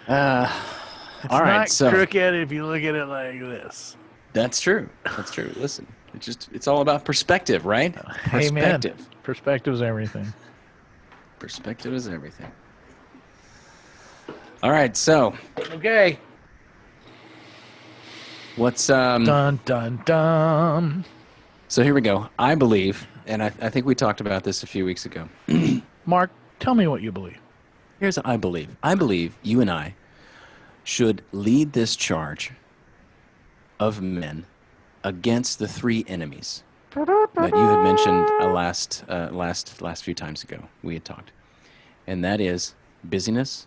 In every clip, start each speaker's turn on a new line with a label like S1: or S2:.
S1: It's
S2: All right,
S1: not
S2: so
S1: crooked if you look at it like this.
S2: that's true. That's true. Listen, it's all about perspective, right?
S1: Amen.
S2: Perspective.
S1: Perspective's everything.
S2: Perspective is everything. All right, so
S1: Okay.
S2: what's
S1: Dun dun dun.
S2: so here we go. I believe, and I think we talked about this a few weeks ago.
S1: Mark, tell me what you believe.
S2: Here's what I believe. I believe you and I should lead this charge of men against the three enemies that you had mentioned last few times ago. We had talked, and that is busyness,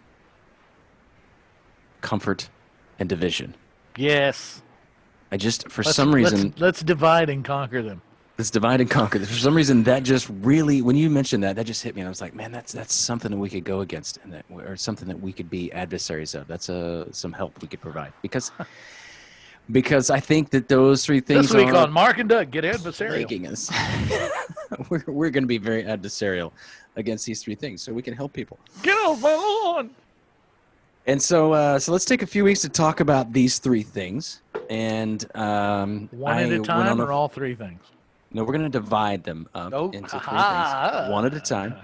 S2: comfort, and division.
S1: Yes.
S2: I just, for
S1: Let's
S2: some
S1: let's
S2: reason,
S1: let's divide and conquer them.
S2: let's divide and conquer. For some reason, that just really, when you mentioned that, that just hit me, and I was like, man, that's something that we could go against, and that, or something that we could be adversaries of. That's some help we could provide because I think that those three
S1: This
S2: things
S1: week
S2: are
S1: on Mark and Doug, get adversarial.
S2: plaguing us. we're going to be very adversarial against these three things, so we can help people.
S1: Get on.
S2: And so let's take a few weeks to talk about these three things. And
S1: One at a time or all three things?
S2: No, we're going to divide them up into three things, one at a time.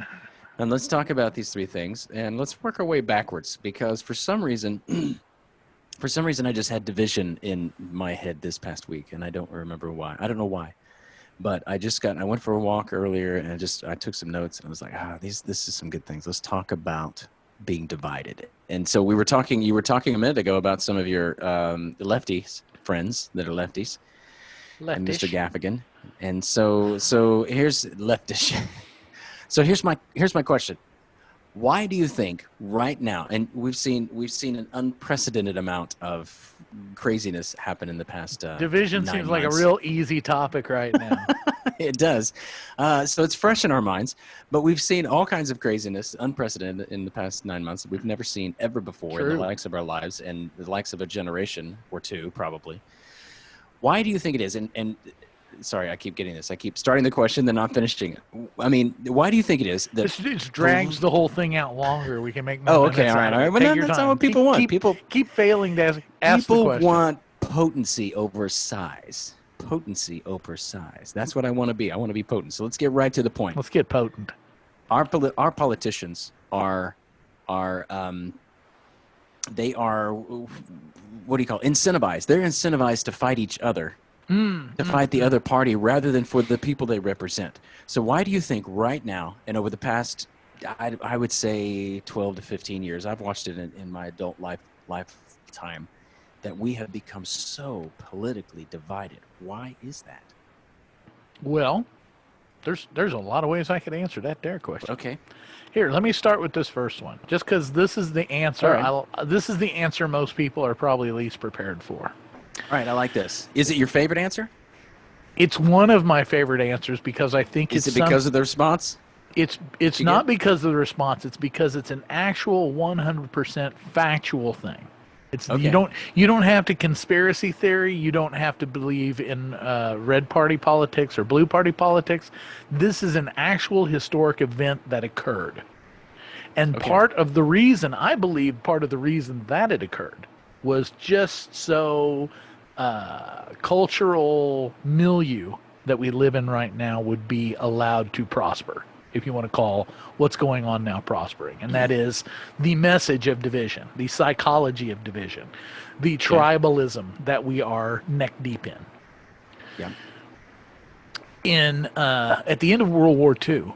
S2: And let's talk about these three things, and let's work our way backwards, because for some reason, I just had division in my head this past week, and I don't remember why. I don't know why, but I went for a walk earlier, and I took some notes, and I was like, this is some good things. Let's talk about being divided. And so you were talking a minute ago about some of your lefties friends that are lefties.
S1: Leftish.
S2: And Mr. Gaffigan. And so here's leftish. So here's my question. Why do you think right now, and we've seen an unprecedented amount of craziness happen in the past
S1: division
S2: 9
S1: seems like a
S2: months.
S1: real easy topic right now.
S2: It does. So it's fresh in our minds, but we've seen all kinds of craziness, unprecedented in the past 9 months that we've never seen ever before in the likes of our lives and the likes of a generation or two, probably. Why do you think it is? And sorry, I keep getting this. I keep starting the question, then not finishing it. I mean, why do you think it is that
S1: It drags the whole thing out longer? We can make more
S2: all right. But
S1: Take your
S2: that's
S1: time.
S2: not what people want.
S1: Keep failing to ask the
S2: People
S1: question.
S2: want potency over size. Potency over size. That's what I want to be. I want to be potent. So let's get right to the point.
S1: Let's get potent.
S2: Our politicians are they are, what do you call it? Incentivized. They're incentivized to fight each other, to fight the other party rather than for the people they represent. So why do you think right now and over the past, I would say 12 to 15 years, I've watched it in my adult lifetime, that we have become so politically divided? Why is that?
S1: Well, there's a lot of ways I could answer that there question.
S2: Okay.
S1: Here, let me start with this first one, just because this is the answer.
S2: All right.
S1: This is the answer most people are probably least prepared for.
S2: All right, I like this. Is it your favorite answer?
S1: It's one of my favorite answers because I think
S2: Is it because of the response?
S1: It's not because of the response. It's because it's an actual 100% factual thing. It's
S2: Okay.
S1: you don't have to conspiracy theory. You don't have to believe in red party politics or blue party politics. This is an actual historic event that occurred. And
S2: Okay.
S1: part of the reason that it occurred was just so cultural milieu that we live in right now would be allowed to prosper, if you want to call what's going on now prospering. And that is the message of division, the psychology of division, the tribalism that we are neck deep in.
S2: Yeah.
S1: At the end of World War II,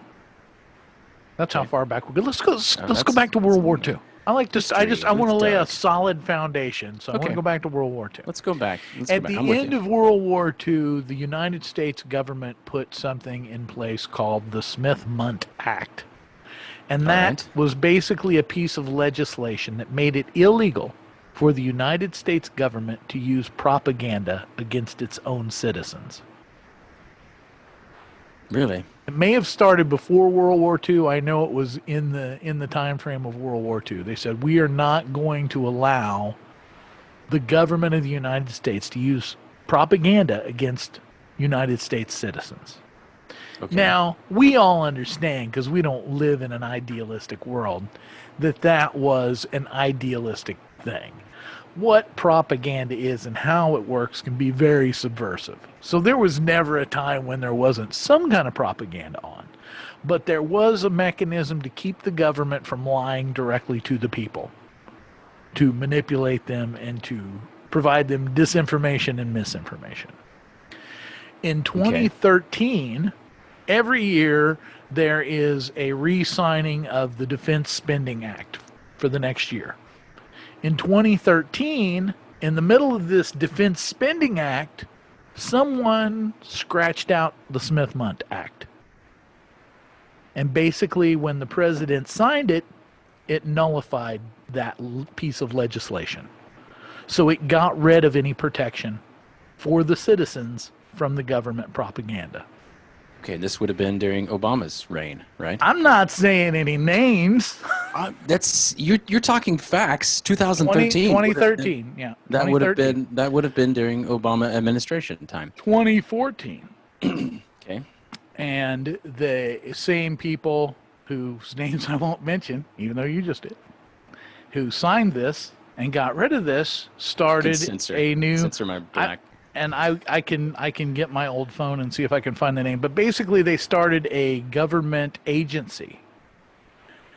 S1: that's how far back we go. Let's go back to World War II. I like to. I want to lay a solid foundation, so I want to go back to World War II.
S2: Let's go back.
S1: At the end of World War II, the United States government put something in place called the Smith-Mundt Act. And that was basically a piece of legislation that made it illegal for the United States government to use propaganda against its own citizens.
S2: Really?
S1: It may have started before World War II. I know it was in the time frame of World War II. They said, we are not going to allow the government of the United States to use propaganda against United States citizens. Okay. Now, we all understand, because we don't live in an idealistic world, that was an idealistic thing. What propaganda is and how it works can be very subversive. So there was never a time when there wasn't some kind of propaganda on. But there was a mechanism to keep the government from lying directly to the people, to manipulate them and to provide them disinformation and misinformation. In 2013, every year there is a re-signing of the Defense Spending Act for the next year. In 2013, in the middle of this Defense Spending Act, someone scratched out the Smith-Mundt Act. And basically, when the president signed it, it nullified that piece of legislation. So it got rid of any protection for the citizens from the government propaganda.
S2: Okay, this would have been during Obama's reign, right?
S1: I'm not saying any names.
S2: That's you're talking facts. 2013.
S1: 2013, yeah.
S2: That would have been during Obama administration time.
S1: 2014.
S2: Okay.
S1: And the same people whose names I won't mention, even though you just did, who signed this and got rid of this, started a new.
S2: Censor my black.
S1: I can get my old phone and see if I can find the name. But basically, they started a government agency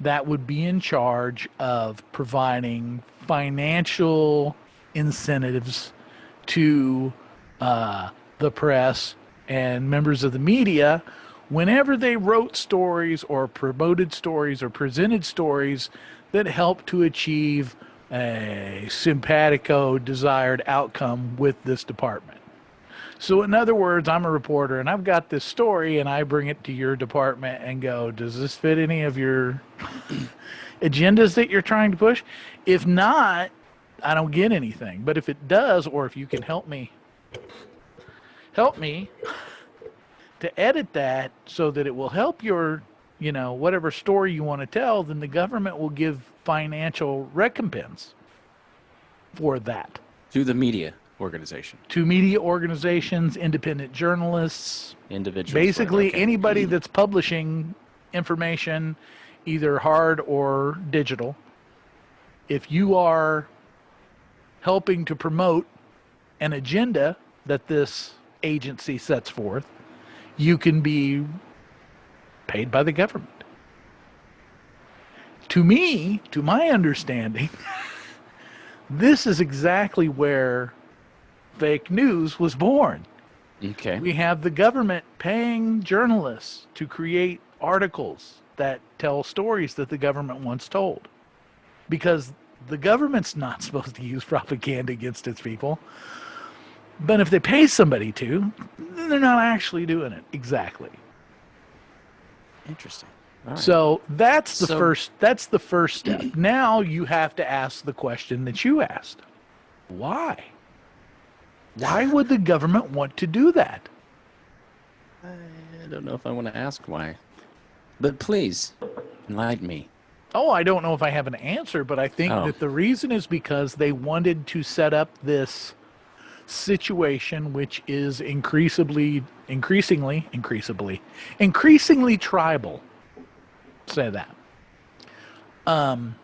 S1: that would be in charge of providing financial incentives to the press and members of the media whenever they wrote stories or promoted stories or presented stories that helped to achieve a simpatico desired outcome with this department. So in other words, I'm a reporter and I've got this story and I bring it to your department and go, does this fit any of your agendas that you're trying to push? If not, I don't get anything. But if it does, or if you can help me to edit that so that it will help your, whatever story you want to tell, then the government will give financial recompense for that.
S2: To the media organization.
S1: To media organizations, independent journalists.
S2: Individuals.
S1: Basically anybody that's publishing information, either hard or digital. If you are helping to promote an agenda that this agency sets forth, you can be paid by the government. To me, to my understanding, this is exactly where fake news was born.
S2: Okay.
S1: We have the government paying journalists to create articles that tell stories that the government once told. Because the government's not supposed to use propaganda against its people. But if they pay somebody to, then they're not actually doing it. Exactly.
S2: Interesting. Right.
S1: So that's the first step. Now you have to ask the question that you asked. Why? Why would the government want to do that?
S2: I don't know if I want to ask why. But please, enlighten me.
S1: Oh, I don't know if I have an answer, but I think that the reason is because they wanted to set up this situation which is increasingly tribal. Say that. And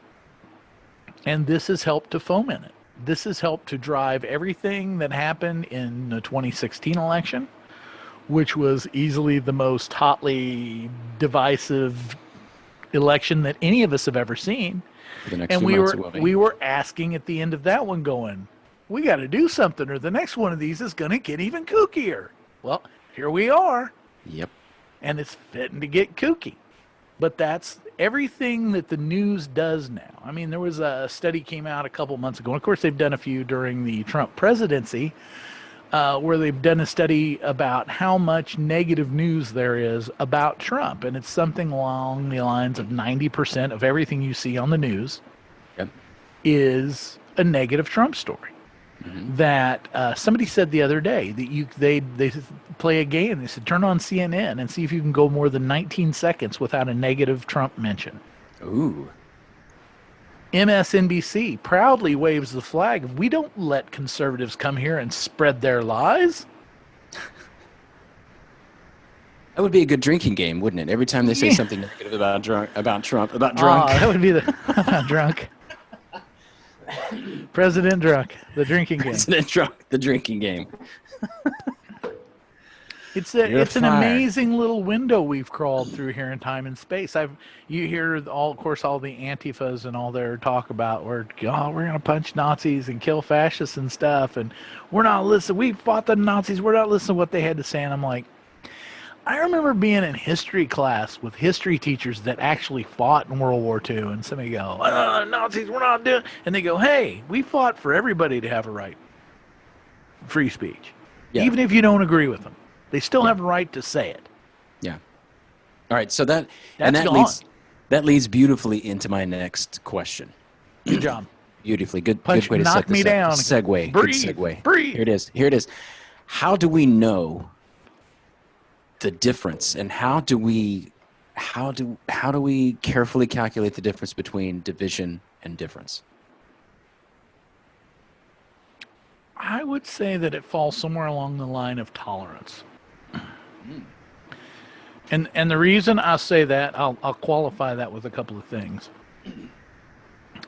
S1: this has helped to foment it. This has helped to drive everything that happened in the 2016 election, which was easily the most hotly divisive election that any of us have ever seen. And we were asking at the end of that one going, we got to do something or the next one of these is going to get even kookier. Well, here we are.
S2: Yep.
S1: And it's fitting to get kooky. But that's everything that the news does now. I mean, there was a study came out a couple months ago. And of course, they've done a few during the Trump presidency where they've done a study about how much negative news there is about Trump. And it's something along the lines of 90% of everything you see on the news is a negative Trump story. Mm-hmm. That somebody said the other day that they play a game. They said, turn on CNN and see if you can go more than 19 seconds without a negative Trump mention.
S2: Ooh.
S1: MSNBC proudly waves the flag of, we don't let conservatives come here and spread their lies.
S2: That would be a good drinking game, wouldn't it? Every time they say something negative about Trump,
S1: that would be the drunk. President Drunk, the drinking game.
S2: President Drunk, the drinking game.
S1: It's an amazing little window we've crawled through here in time and space. You hear all the Antifas and all their talk about we're gonna punch Nazis and kill fascists and stuff, and we're not listening. We fought the Nazis. We're not listening to what they had to say. And I'm like, I remember being in history class with history teachers that actually fought in World War II, and somebody go, Nazis, we're not doing, and they go, hey, we fought for everybody to have a right, free speech, even if you don't agree with them. They still have a right to say it. Yeah.
S2: All right. So that leads beautifully into my next question.
S1: Good job.
S2: Beautifully. Good way to set this
S1: down.
S2: up. Segue.
S1: Breathe.
S2: Good segue.
S1: Breathe.
S2: Here it is. How do we know the difference, and how do we carefully calculate the difference between division and difference?
S1: I would say that it falls somewhere along the line of tolerance. And the reason I say that, I'll qualify that with a couple of things.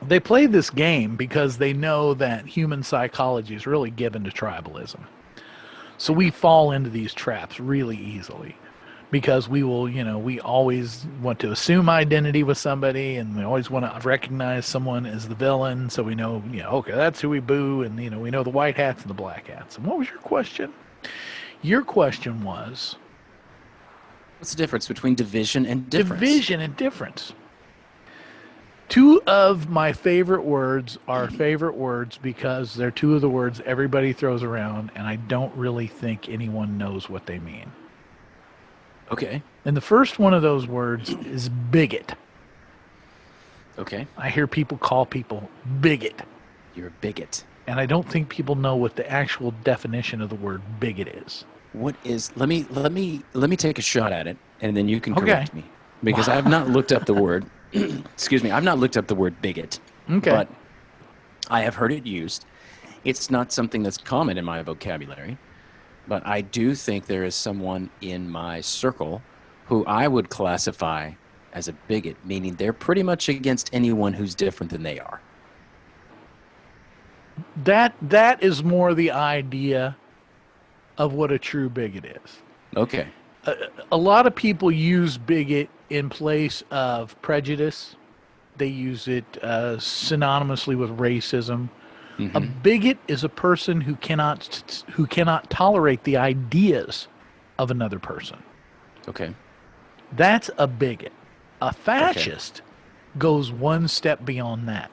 S1: They play this game because they know that human psychology is really given to tribalism. So we fall into these traps really easily because we always want to assume identity with somebody, and we always want to recognize someone as the villain. So we know, okay, that's who we boo, and we know the white hats and the black hats. And what was your question? Your question was,
S2: what's the difference between division and difference?
S1: Division and difference. Two of my favorite words are favorite words because they're two of the words everybody throws around, and I don't really think anyone knows what they mean.
S2: Okay.
S1: And the first one of those words is bigot.
S2: Okay.
S1: I hear people call people bigot.
S2: You're a bigot.
S1: And I don't think people know what the actual definition of the word bigot is.
S2: What is? Let me take a shot at it, and then you can correct me, because I have not looked up the word. Excuse me, I've not looked up the word bigot.
S1: Okay.
S2: But I have heard it used. It's not something that's common in my vocabulary, but I do think there is someone in my circle who I would classify as a bigot, meaning they're pretty much against anyone who's different than they are.
S1: That is more the idea of what a true bigot is.
S2: Okay.
S1: A lot of people use bigot in place of prejudice. They use it synonymously with racism. Mm-hmm. A bigot is a person who cannot tolerate the ideas of another person.
S2: Okay.
S1: That's a bigot. A fascist goes one step beyond that.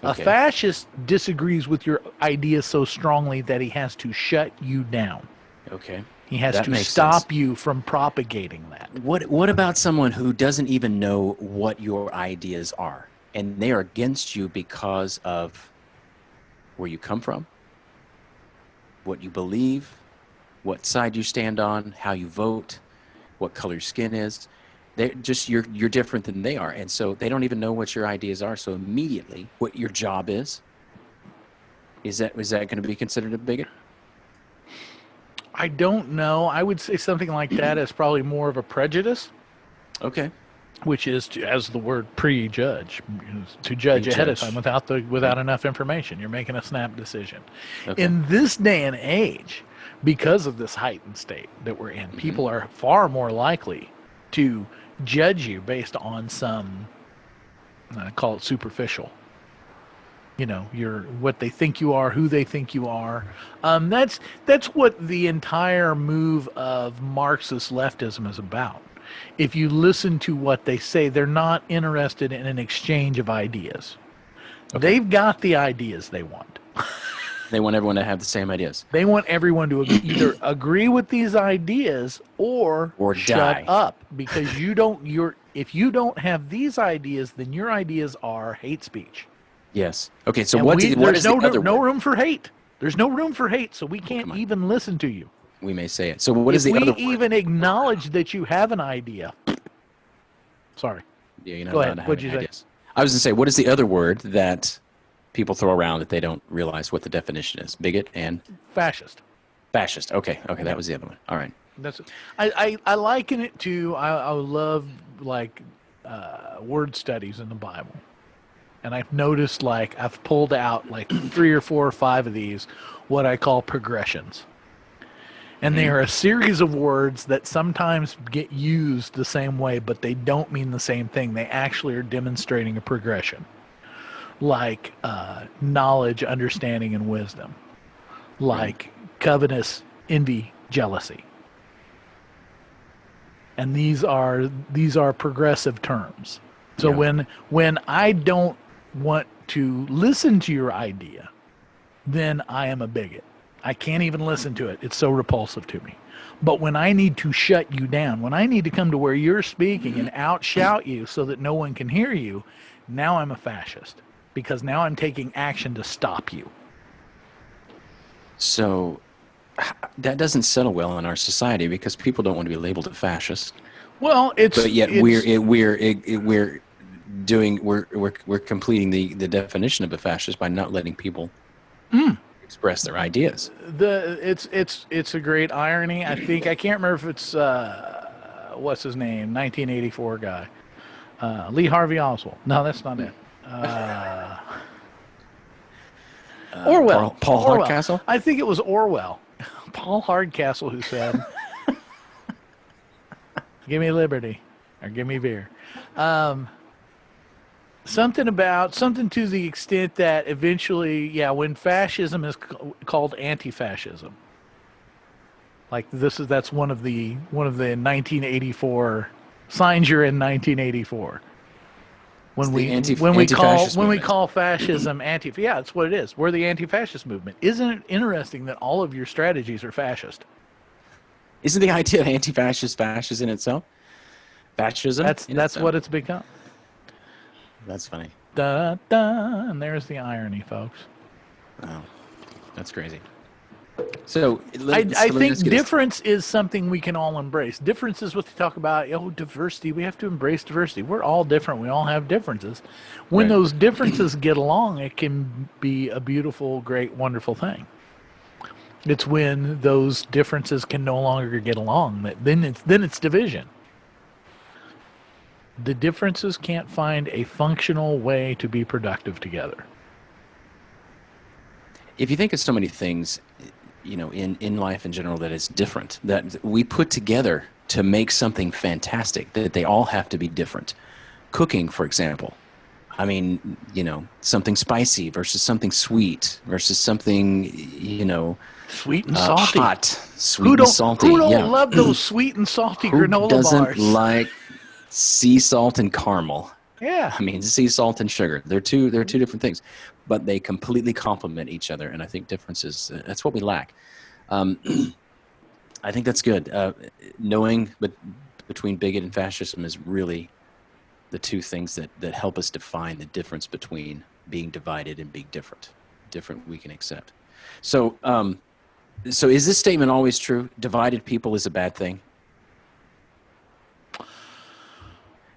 S1: Okay. A fascist disagrees with your ideas so strongly that he has to shut you down.
S2: Okay.
S1: He has to stop you from propagating that.
S2: What about someone who doesn't even know what your ideas are, and they are against you because of where you come from, what you believe, what side you stand on, how you vote, what color your skin is? They're just you're different than they are, and so they don't even know what your ideas are. So immediately, what your job is that going to be considered a bigot?
S1: I don't know. I would say something like that is probably more of a prejudice.
S2: Okay.
S1: Which is, as the word prejudge, to judge ahead of time without enough information. You're making a snap decision. Okay. In this day and age, because of this heightened state that we're in, people are far more likely to judge you based on some, I call it superficial. You're what they think you are, who they think you are. That's what the entire move of Marxist leftism is about. If you listen to what they say, they're not interested in an exchange of ideas. Okay. They've got the ideas they want.
S2: They want everyone to have the same ideas.
S1: They want everyone to either agree with these ideas or shut up, because if you don't have these ideas, then your ideas are hate speech.
S2: Yes. Okay, so what is the other
S1: no room for hate. There's no room for hate, so we can't even listen to you.
S2: We may say it. So what is the other word?
S1: If we even acknowledge that you have an idea. Sorry.
S2: Yeah, you're not
S1: Go
S2: allowed
S1: ahead.
S2: to have
S1: What'd you
S2: ideas.
S1: say?
S2: I was going to say, what is the other word that people throw around that they don't realize what the definition is? Bigot and?
S1: Fascist.
S2: Fascist. Okay, that was the other one. All right.
S1: That's it. I liken it to, I love word studies in the Bible. and I've noticed, like, I've pulled out like 3 or 4 or 5 of these, what I call progressions. And they are a series of words that sometimes get used the same way, but they don't mean the same thing. They actually are demonstrating a progression, like knowledge, understanding, and wisdom, like covetous, envy, jealousy. And these are progressive terms. So when I don't want to listen to your idea, then I am a bigot. I can't even listen to it. It's so repulsive to me. But when I need to shut you down, when I need to come to where you're speaking and outshout you so that no one can hear you, now I'm a fascist, because now I'm taking action to stop you.
S2: So that doesn't settle well in our society, because people don't want to be labeled a fascist.
S1: Well,
S2: but yet we're completing the definition of a fascist by not letting people express their ideas.
S1: It's a great irony. I think, I can't remember if it's what's his name, 1984 guy, Lee Harvey Oswald. No, that's not it. Orwell.
S2: Paul
S1: Orwell.
S2: Hardcastle?
S1: I think it was Orwell. Paul Hardcastle, who said, "Give me liberty, or give me beer." Something to the extent that eventually, when fascism is called anti-fascism, like that's one of the 1984 signs you're in 1984. When we call fascism anti, that's what it is. We're the anti-fascist movement. Isn't it interesting that all of your strategies are fascist?
S2: Isn't the idea of anti-fascist fascist in itself? Fascism.
S1: That's what it's become.
S2: That's funny.
S1: Da, da, and there's the irony, folks.
S2: Oh, that's crazy. So
S1: I think difference is something we can all embrace. Difference is what they talk about. Diversity. We have to embrace diversity. We're all different. We all have differences. When those differences get along, it can be a beautiful, great, wonderful thing. It's when those differences can no longer get along that then it's division. The differences can't find a functional way to be productive together.
S2: If you think of so many things, in life in general that is different, that we put together to make something fantastic, that they all have to be different. Cooking, for example. I mean, something spicy versus something sweet versus something,
S1: sweet and salty.
S2: Hot, sweet and salty.
S1: Who don't love those sweet and salty granola bars?
S2: Who doesn't like sea salt and caramel?
S1: Yeah.
S2: I mean, sea salt and sugar. They're two different things, but they completely complement each other. And I think differences, that's what we lack. I think that's good. Knowing between bigot and fascism is really the two things that help us define the difference between being divided and being different. Different we can accept. So is this statement always true? Divided people is a bad thing?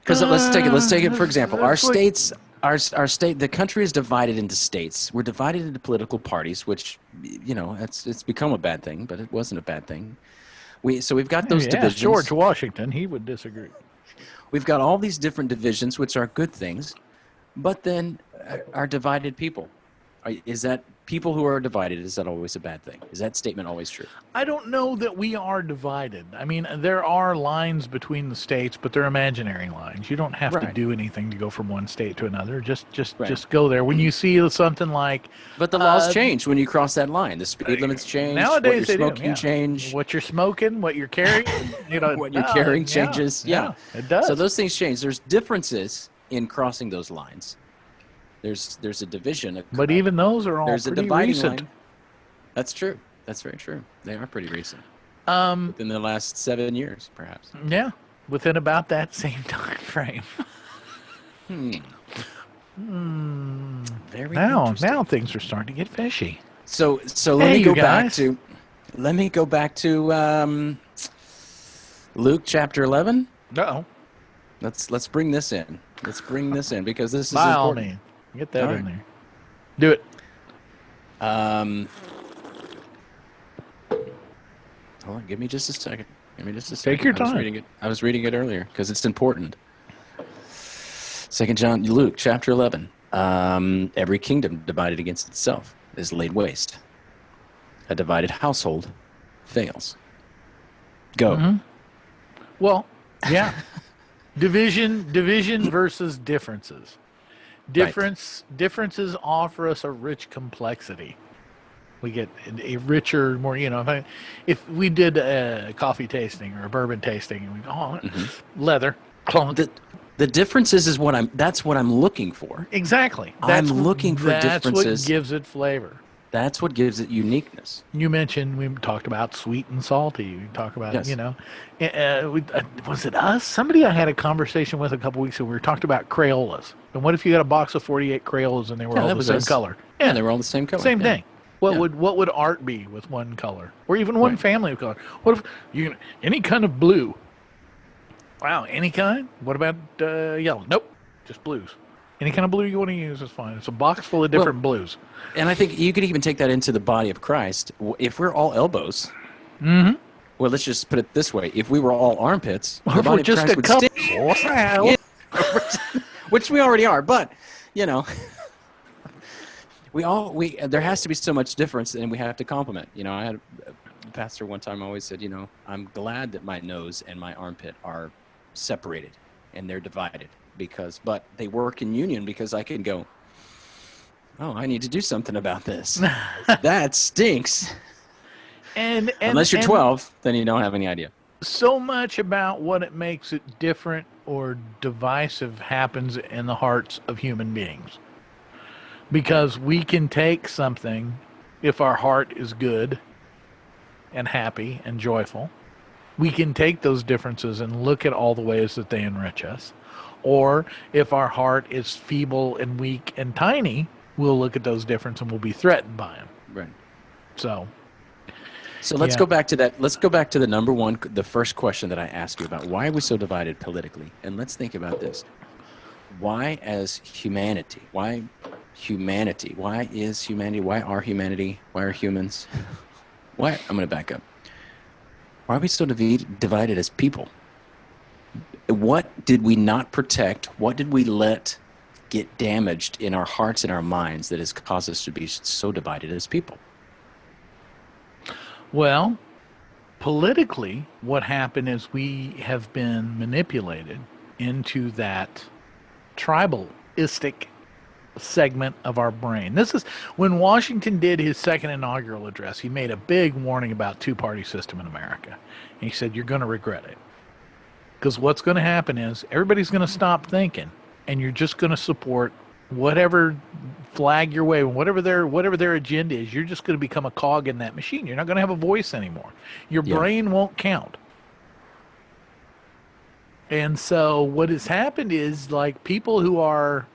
S2: Because let's take it for example. Our states, our state, the country is divided into states. We're divided into political parties, which it's become a bad thing, but it wasn't a bad thing. We've got those divisions.
S1: George Washington, he would disagree.
S2: We've got all these different divisions, which are good things, but then our divided people. Is that people who are divided, is that always a bad thing? Is that statement always true?
S1: I don't know that we are divided. I mean, there are lines between the states, but they're imaginary lines. You don't have to do anything to go from one state to another. Just go there. When you see something like...
S2: But the laws change when you cross that line. The speed limits change.
S1: Nowadays
S2: what you're smoking change.
S1: What you're smoking, what you're carrying.
S2: What you're carrying changes. Yeah,
S1: it does.
S2: So those things change. There's differences in crossing those lines. There's a division.
S1: But even those are all pretty recent.
S2: Line. That's true. That's very true. They are pretty recent. Within the last 7 years, perhaps.
S1: Yeah, within about that same time frame.
S2: Very interesting.
S1: Now things are starting to get fishy.
S2: So let me go back to Luke chapter 11.
S1: Uh-oh.
S2: Let's bring this in. Let's bring this in because this is
S1: by
S2: important.
S1: All means. Get that in there. Do it.
S2: Hold on. Give me just a second.
S1: Take your time.
S2: I was reading it earlier because it's important. Luke chapter 11. Every kingdom divided against itself is laid waste. A divided household fails. Go.
S1: Mm-hmm. Well, yeah. Division versus differences.
S2: Right.
S1: Differences offer us a rich complexity. We get a richer, more, if we did a coffee tasting or a bourbon tasting, and we go, oh, leather, clunk.
S2: The differences is that's what I'm looking for.
S1: Exactly.
S2: I'm looking for
S1: That's what
S2: differences.
S1: gives it flavor.
S2: That's what gives it uniqueness.
S1: You mentioned we talked about sweet and salty. We talk about
S2: Yes.
S1: was it us? Somebody I had a conversation with a couple weeks ago. We were talking about Crayolas. And what if you got a box of 48 Crayolas and they were all the same color?
S2: Yeah, they were all the same color.
S1: Same thing. What
S2: Yeah.
S1: would art be with one color, or even one family of color? What if any kind of blue? Wow, any kind? What about yellow? Nope, just blues. Any kind of blue you want to use is fine. It's a box full of different blues.
S2: And I think you could even take that into the body of Christ. If we're all elbows,
S1: well,
S2: let's just put it this way: if we were all armpits,
S1: or
S2: the
S1: if we're
S2: body of
S1: just
S2: Christ
S1: a
S2: would
S1: couple,
S2: stink. Which we already are, but there has to be so much difference, and we have to complement. I had a pastor one time always said, I'm glad that my nose and my armpit are separated and they're divided but they work in union because I can go, oh, I need to do something about this. That stinks.
S1: And
S2: unless you're 12, then you don't have any idea.
S1: So much about what it makes it different or divisive happens in the hearts of human beings. Because we can take something, if our heart is good and happy and joyful, we can take those differences and look at all the ways that they enrich us. Or if our heart is feeble and weak and tiny, we'll look at those differences and we'll be threatened by them.
S2: Right.
S1: So
S2: let's go back to that. Let's go back to the first question that I asked you about. Why are we so divided politically? And let's think about this. Why as humanity? Why humanity? Why is humanity? Why are humanity? Why are humans? Why? I'm going to back up. Why are we so divided as people? What did we not protect? What did we let get damaged in our hearts and our minds that has caused us to be so divided as people?
S1: Well, politically, what happened is we have been manipulated into that tribalistic segment of our brain. This is when Washington did his second inaugural address. He made a big warning about two-party system in America. And he said, you're going to regret it. Because what's going to happen is everybody's going to stop thinking, and you're just going to support whatever flag you're waving, whatever their agenda is. You're just going to become a cog in that machine. You're not going to have a voice anymore. Your brain won't count. And so what has happened is, like, people who are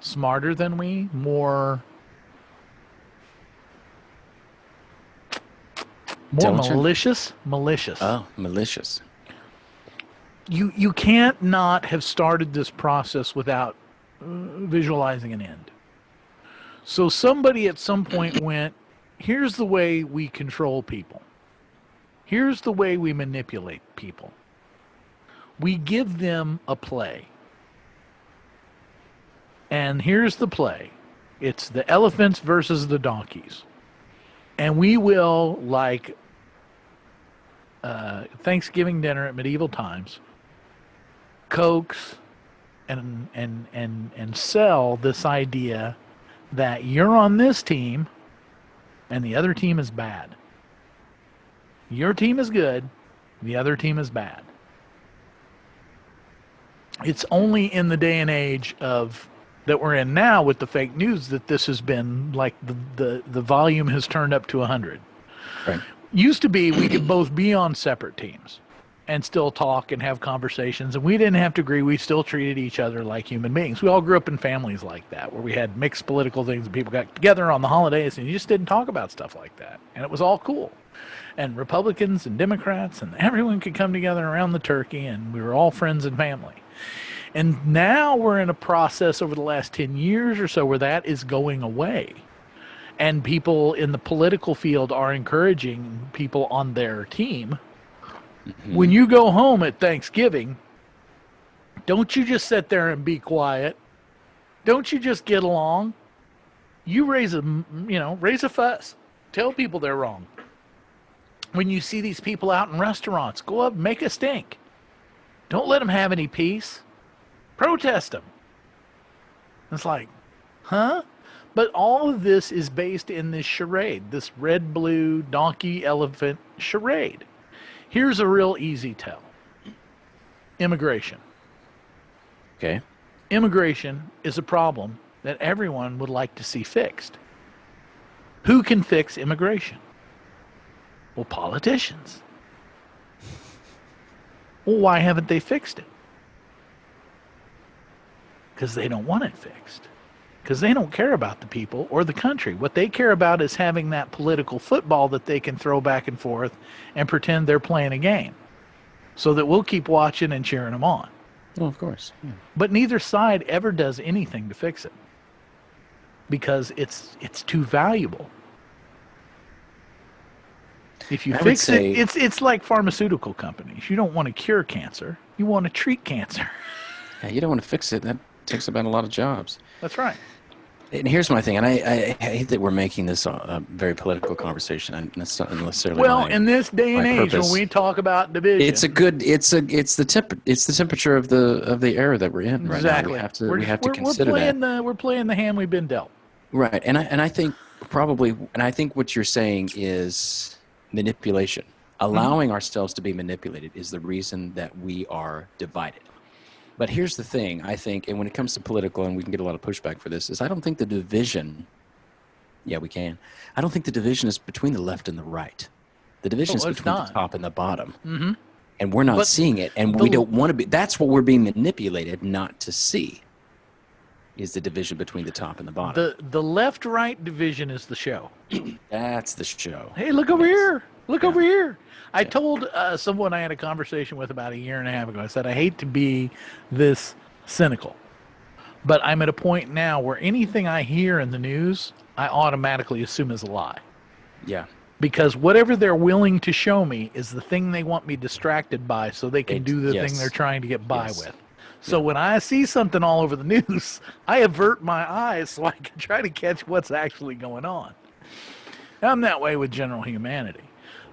S1: smarter than we, more malicious.
S2: Oh, malicious.
S1: You can't not have started this process without visualizing an end. So somebody at some point went, here's the way we control people. Here's the way we manipulate people. We give them a play. And here's the play. It's the elephants versus the donkeys. And we will, like Thanksgiving dinner at medieval times, coax and sell this idea that you're on this team and the other team is bad. Your team is good, the other team is bad. It's only in the day and age that we're in now with the fake news that this has been like the volume has turned up to 100.
S2: Right.
S1: Used to be we could both be on separate teams and still talk and have conversations, and we didn't have to agree. We still treated each other like human beings. We all grew up in families like that, where we had mixed political things and people got together on the holidays and you just didn't talk about stuff like that. And it was all cool. And Republicans and Democrats and everyone could come together around the turkey, and we were all friends and family. And now we're in a process over the last 10 years or so where that is going away. And people in the political field are encouraging people on their team. Mm-hmm. When you go home at Thanksgiving, don't you just sit there and be quiet. Don't you just get along? You raise a fuss. Tell people they're wrong. When you see these people out in restaurants, go up, make a stink. Don't let them have any peace. Protest them. It's like, huh? But all of this is based in this charade, this red, blue, donkey, elephant charade. Here's a real easy tell. Immigration.
S2: Okay.
S1: Immigration is a problem that everyone would like to see fixed. Who can fix immigration? Well, politicians. Well, why haven't they fixed it? Because they don't want it fixed. Because they don't care about the people or the country. What they care about is having that political football that they can throw back and forth and pretend they're playing a game. So that we'll keep watching and cheering them on.
S2: Well, of course. Yeah.
S1: But neither side ever does anything to fix it. Because it's too valuable. If you fix it, it's like pharmaceutical companies. You don't want to cure cancer. You want to treat cancer.
S2: Yeah, you don't want to fix it. That takes about a lot of jobs.
S1: That's right.
S2: And here's my thing, and I hate that we're making this a very political conversation, and that's not necessarily
S1: in this day and age when we talk about division,
S2: it's the temperature of the era that we're in right now. We have to consider that.
S1: We're playing the hand we've been dealt.
S2: Right, and I think what you're saying is manipulation. Allowing ourselves to be manipulated is the reason that we are divided. But here's the thing, I think, and when it comes to political, and we can get a lot of pushback for this, is I don't think the division, we can. I don't think the division is between the left and the right. The division is between the top and the bottom.
S1: Mm-hmm.
S2: And we're not seeing it, and we don't want to be. That's what we're being manipulated not to see, is the division between the top and the bottom.
S1: The left-right division is the show.
S2: That's the show.
S1: Hey, look over here. Look over here. I told someone I had a conversation with about a year and a half ago, I said, I hate to be this cynical, but I'm at a point now where anything I hear in the news, I automatically assume is a lie.
S2: Yeah.
S1: Because whatever they're willing to show me is the thing they want me distracted by so they can do the thing they're trying to get by with. So when I see something all over the news, I avert my eyes so I can try to catch what's actually going on. I'm that way with general humanity.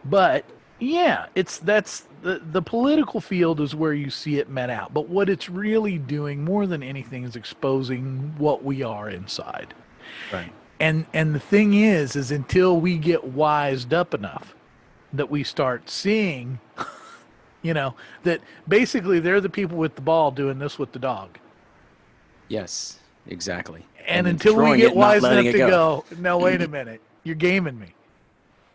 S1: But yeah, that's the political field is where you see it met out. But what it's really doing more than anything is exposing what we are inside.
S2: Right.
S1: And the thing is until we get wised up enough that we start seeing, that basically they're the people with the ball doing this with the dog.
S2: Yes, exactly.
S1: And until we get wise enough to go, no, wait a minute, you're gaming me.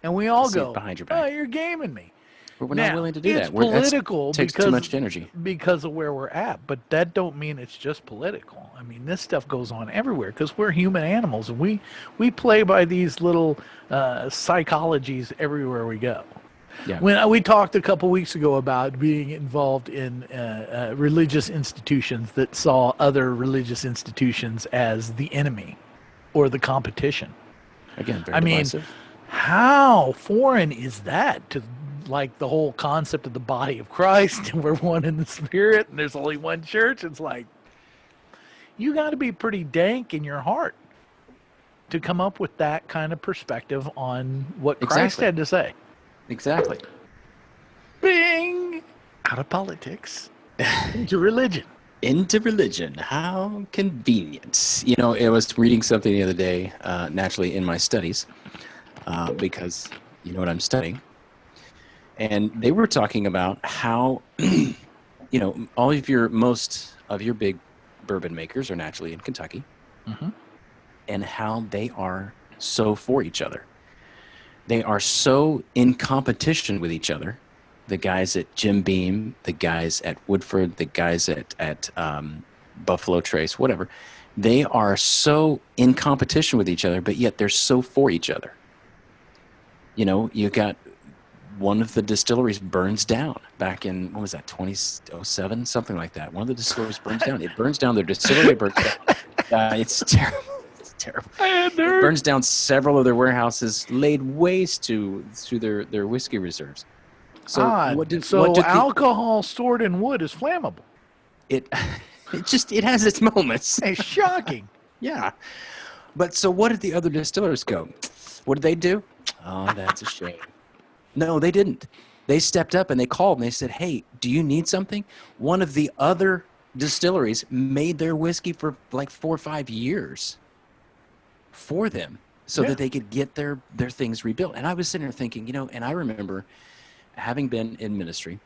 S1: And we all go,
S2: behind your back.
S1: Oh, you're gaming me.
S2: But we're not willing to do that.
S1: It's political
S2: takes too much energy.
S1: Because of where we're at. But that don't mean it's just political. I mean, this stuff goes on everywhere because we're human animals. And we play by these little psychologies everywhere we go.
S2: Yeah.
S1: When we talked a couple weeks ago about being involved in religious institutions that saw other religious institutions as the enemy or the competition.
S2: Again, very divisive.
S1: How foreign is that to like the whole concept of the body of Christ and we're one in the spirit and there's only one church? It's like, you got to be pretty dank in your heart to come up with that kind of perspective on what Christ had to say.
S2: Exactly.
S1: Bing! Out of politics into religion.
S2: Into religion. How convenient. I was reading something the other day, naturally in my studies, because you know what I'm studying. And they were talking about how, all of most of your big bourbon makers are naturally in Kentucky, and how they are so for each other. They are so in competition with each other. The guys at Jim Beam, the guys at Woodford, the guys at Buffalo Trace, whatever. They are so in competition with each other, but yet they're so for each other. You got one of the distilleries burns down back in, what was that, 2007, something like that. One of the distilleries burns down. It burns down their distillery. Burns down. It's terrible. It's terrible. It burns down several of their warehouses, laid waste to their whiskey reserves. So,
S1: alcohol stored in wood is flammable.
S2: It has its moments.
S1: It's shocking.
S2: Yeah. But so what did the other distillers go? What did they do? Oh, that's a shame. No, they didn't. They stepped up and they called and they said, hey, do you need something? One of the other distilleries made their whiskey for like 4 or 5 years for them so that they could get their things rebuilt. And I was sitting there thinking, you know, and I remember having been in ministry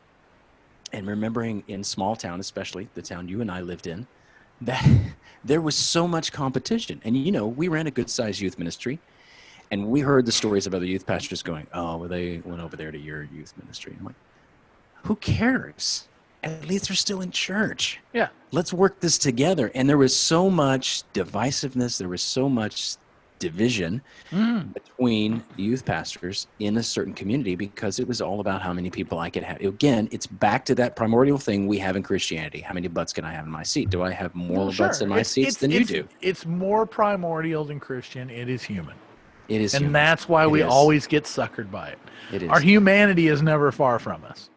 S2: and remembering in small town, especially the town you and I lived in, that there was so much competition. And, you know, we ran a good sized youth ministry. And we heard the stories of other youth pastors going, oh, well, they went over there to your youth ministry. I'm like, who cares? At least they're still in church.
S1: Yeah.
S2: Let's work this together. And there was so much divisiveness. There was so much division between youth pastors in a certain community because it was all about how many people I could have. Again, it's back to that primordial thing we have in Christianity. How many butts can I have in my seat? Do I have more butts in my seats than you do?
S1: It's more primordial than Christian. It is human.
S2: It is
S1: and
S2: human.
S1: That's why we always get suckered by it.
S2: It is.
S1: Our humanity is never far from us.